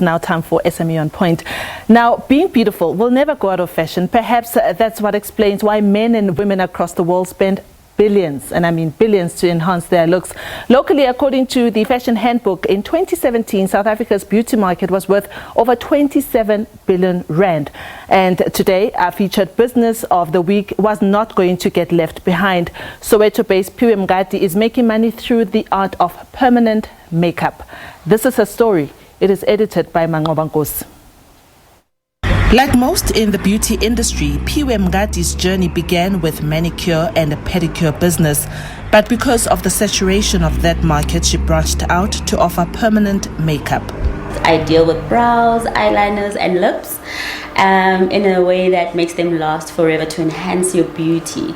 Now time for SME on Point. Now, being beautiful will never go out of fashion. Perhaps that's what explains why men and women across the world spend billions, and I mean billions, to enhance their looks. Locally, according to the Fashion Handbook, in 2017, South Africa's beauty market was worth over 27 billion rand. And today, our featured business of the week was not going to get left behind. Soweto-based Phiwe Mngadi is making money through the art of permanent makeup. This is her story. It is edited by Manqoba Nkosi. Like most in the beauty industry, Phiwe Mngadi's journey began with manicure and a pedicure business. But because of the saturation of that market, she branched out to offer permanent makeup. I deal with brows, eyeliners and lips in a way that makes them last forever to enhance your beauty.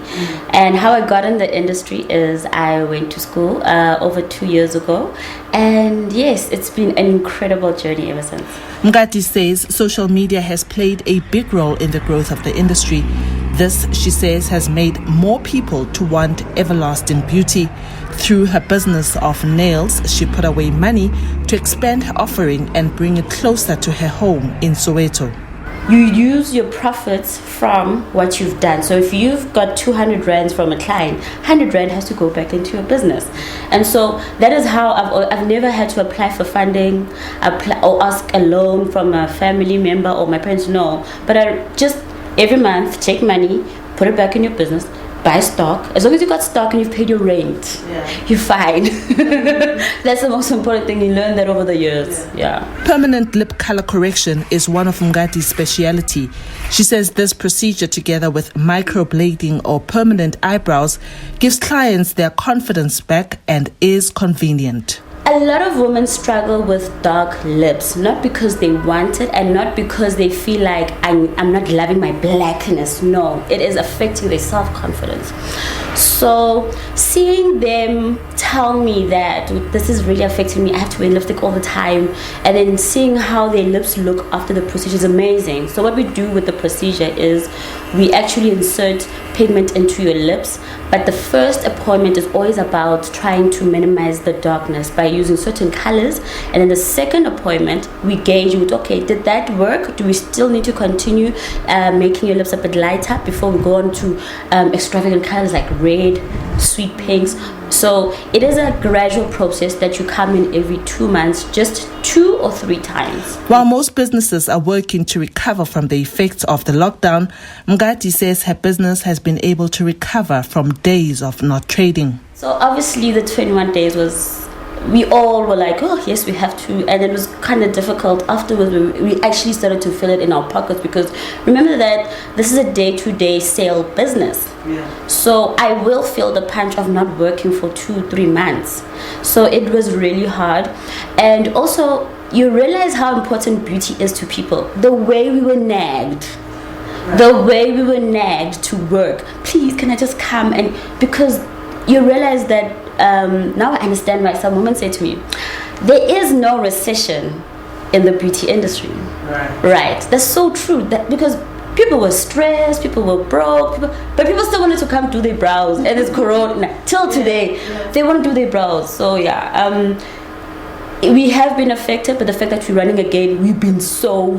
And how I got in the industry is I went to school over 2 years ago, and yes, it's been an incredible journey ever since. Mngadi says social media has played a big role in the growth of the industry. This, she says, has made more people to want everlasting beauty. Through her business of nails, she put away money to expand her offering and bring it closer to her home in Soweto. You use your profits from what you've done. So if you've got 200 rands from a client, 100 rand has to go back into your business. And so that is how I've never had to apply for funding, or ask a loan from a family member or my parents. No, but I just every month take money, put it back in your business, buy stock. As long as you got stock and you've paid your rent, you're fine. That's the most important thing. You learn that over the years. Yeah. Permanent lip color correction is one of Mngadi's speciality. She says this procedure, together with microblading or permanent eyebrows, gives clients their confidence back and is convenient. A lot of women struggle with dark lips, not because they want it and not because they feel like I'm not loving my blackness. No, it is affecting their self-confidence. So seeing them tell me that this is really affecting me, I have to wear lipstick all the time, and then seeing how their lips look after the procedure is amazing. So what we do with the procedure is we actually insert pigment into your lips, but the first appointment is always about trying to minimize the darkness by using certain colors, and then the second appointment we gauge with, okay, did that work? Do we still need to continue making your lips a bit lighter before we go on to extravagant colors like red, sweet pinks? So it is a gradual process that you come in every 2 months, just 2 or 3 times. While most businesses are working to recover from the effects of the lockdown, Mngadi says her business has been able to recover from days of not trading. So obviously the 21 days was, we all were like, oh yes, we have to, and it was kind of difficult. Afterwards we actually started to feel it in our pockets, because remember that this is a day-to-day sale business. So I will feel the punch of not working for 2-3 months. So it was really hard. And also you realize how important beauty is to people. The way we were nagged, to work, please can I just come, and because you realize that now I understand why some women say to me, there is no recession in the beauty industry. Right. That's so true. That because people were stressed, people were broke, but people still wanted to come do their brows, and it's corona till today. They want to do their brows. So yeah, we have been affected, but the fact that we're running again, we've been so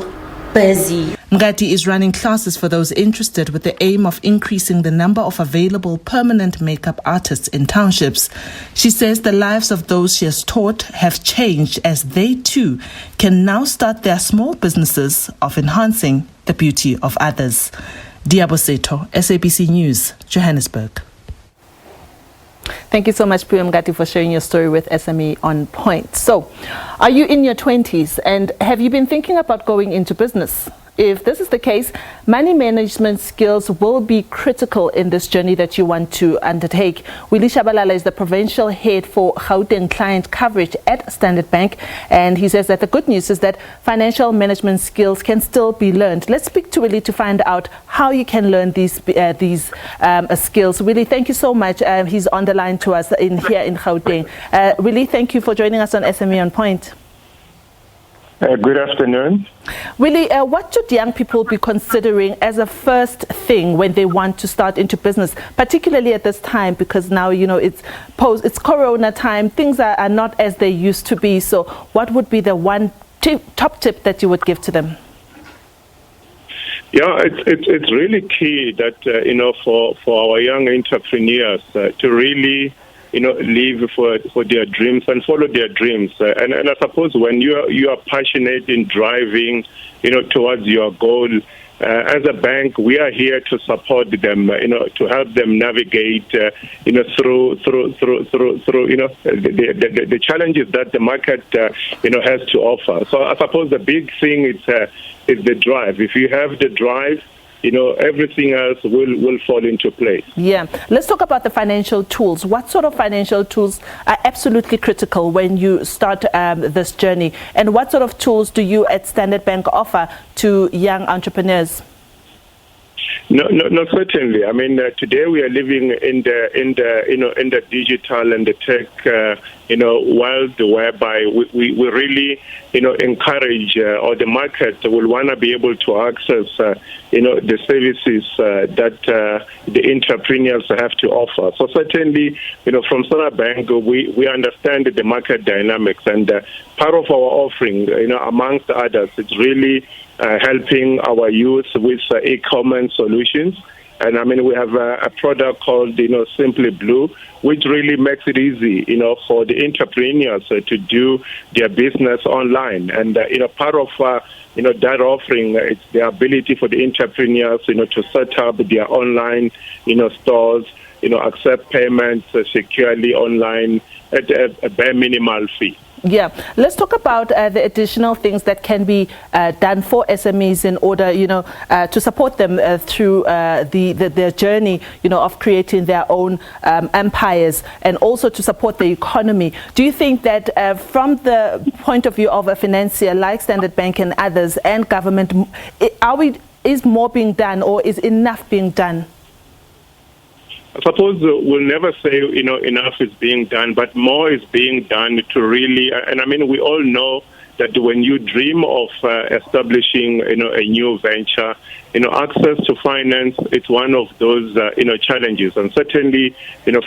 busy. Mngadi is running classes for those interested with the aim of increasing the number of available permanent makeup artists in townships. She says the lives of those she has taught have changed, as they too can now start their small businesses of enhancing the beauty of others. Liabo Setho, SABC News, Johannesburg. Thank you so much, Phiwe Mngadi, for sharing your story with SME on Point. So, are you in your 20s and have you been thinking about going into business? If this is the case, money management skills will be critical in this journey that you want to undertake. Willie Chavalala is the Provincial Head for Gauteng Client Coverage at Standard Bank, and he says that the good news is that financial management skills can still be learned. Let's speak to Willie to find out how you can learn these skills. Willie, thank you so much. He's on the line to us here in Gauteng. Willie, thank you for joining us on SME on Point. Good afternoon. Willie, what should young people be considering as a first thing when they want to start into business, particularly at this time, because now, you know, it's Corona time, things are not as they used to be. So what would be the one top tip that you would give to them? Yeah, it's really key that for our young entrepreneurs to really live for their dreams and follow their dreams. And I suppose when you are passionate in driving towards your goal, as a bank, we are here to support them, to help them navigate, through the challenges that the market, has to offer. So I suppose the big thing is the drive. If you have the drive, everything else will fall into place. Yeah. Let's talk about the financial tools. What sort of financial tools are absolutely critical when you start this journey? And what sort of tools do you at Standard Bank offer to young entrepreneurs? No, certainly. I mean, today we are living in the digital and the tech, world, whereby we really, encourage or the market will want to be able to access, the services that the entrepreneurs have to offer. So certainly, from Standard Bank, we understand the market dynamics, and part of our offering, amongst others, it's really helping our youth with e-commerce solutions. And I mean, we have a product called, Simply Blue, which really makes it easy, for the entrepreneurs to do their business online. And, part of, that offering, it's the ability for the entrepreneurs, to set up their online, stores, accept payments securely online at a bare minimal fee. Yeah, let's talk about the additional things that can be done for SMEs in order, to support them through their journey, of creating their own empires, and also to support the economy. Do you think that from the point of view of a financier like Standard Bank and others and government, is more being done, or is enough being done? I suppose we'll never say, enough is being done, but more is being done to really, and I mean, we all know that when you dream of establishing, a new venture, access to finance, it's one of those, challenges. And certainly,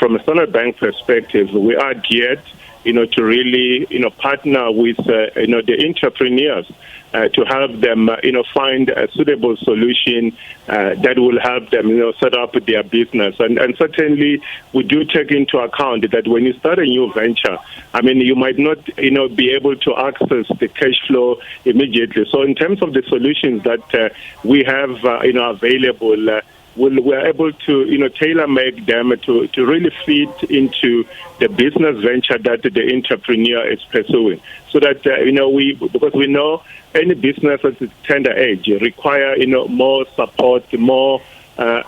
from a Standard Bank perspective, we are geared, to really, partner with, the entrepreneurs to help them, find a suitable solution that will help them, set up their business. And certainly, we do take into account that when you start a new venture, I mean, you might not, be able to access the cash flow immediately. So in terms of the solutions that we have, available, we're able to, tailor-make them to really fit into the business venture that the entrepreneur is pursuing. So that, because we know any business at its tender age require, more support, more, and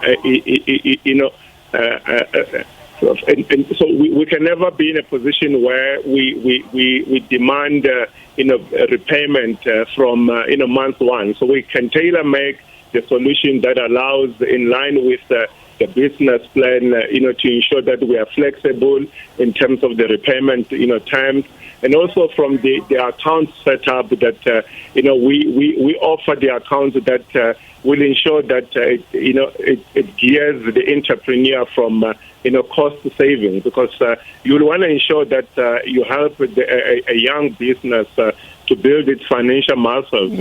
so we can never be in a position where we demand, repayment from, month one. So we can tailor-make the solution that allows, in line with the business plan, to ensure that we are flexible in terms of the repayment, terms, and also from the account setup that, we offer the accounts that will ensure that, it gears the entrepreneur from, cost saving, because you'll want to ensure that you help a young business to build its financial muscles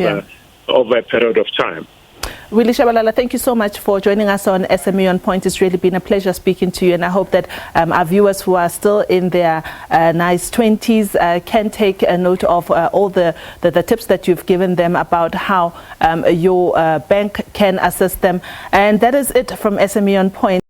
over a period of time. Willie Chavalala, thank you so much for joining us on SME OnPoint. It's really been a pleasure speaking to you, and I hope that our viewers who are still in their nice 20s can take a note of all the tips that you've given them about how your bank can assist them. And that is it from SME OnPoint.